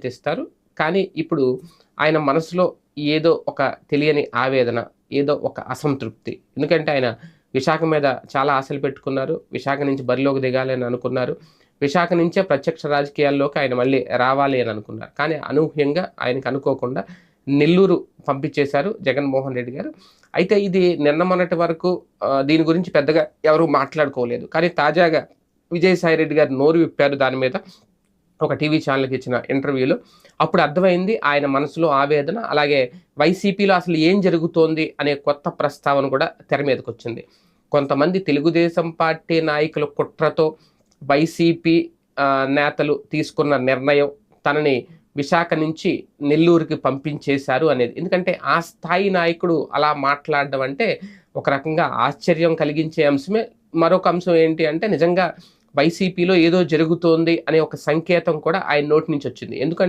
తెస్తారు. కానీ ఇప్పుడు ఆయన మనసులో ఏదో ఒక తెలియని ఆవేదన, ఏదో ఒక అసంతృప్తి. ఎందుకంటే ఆయన విశాఖ మీద చాలా ఆశలు పెట్టుకున్నారు. విశాఖ నుంచి బరిలోకి దిగాలి అని అనుకున్నారు. విశాఖ నుంచే ప్రత్యక్ష రాజకీయాల్లోకి ఆయన మళ్ళీ రావాలి అని అనుకున్నారు. కానీ అనూహ్యంగా ఆయనకు అనుకోకుండా నెల్లూరు పంపించేశారు జగన్మోహన్ రెడ్డి గారు. అయితే ఇది నిన్న మొన్నటి వరకు దీని గురించి పెద్దగా ఎవరు మాట్లాడుకోలేదు. కానీ తాజాగా విజయసాయిరెడ్డి గారు నోరు విప్పారు దాని మీద. ఒక టీవీ ఛానల్‌కి ఇచ్చిన ఇంటర్వ్యూలో. అప్పుడు అర్థమైంది ఆయన మనసులో ఆవేదన, అలాగే వైసీపీలో అసలు ఏం జరుగుతోంది అనే కొత్త ప్రస్తావన కూడా తెర మీదకొచ్చింది. కొంతమంది తెలుగుదేశం పార్టీ నాయకుల కుట్రతో వైసీపీ నేతలు తీసుకున్న నిర్ణయం తనని విశాఖ నుంచి నెల్లూరుకి పంపించేశారు అనేది. ఎందుకంటే ఆ స్థాయి నాయకుడు అలా మాట్లాడడం అంటే ఒక రకంగా ఆశ్చర్యం కలిగించే అంశమే. మరొక అంశం ఏంటి అంటే నిజంగా వైసీపీలో ఏదో జరుగుతోంది అనే ఒక సంకేతం కూడా ఆయన నోటి నుంచి వచ్చింది. ఎందుకంటే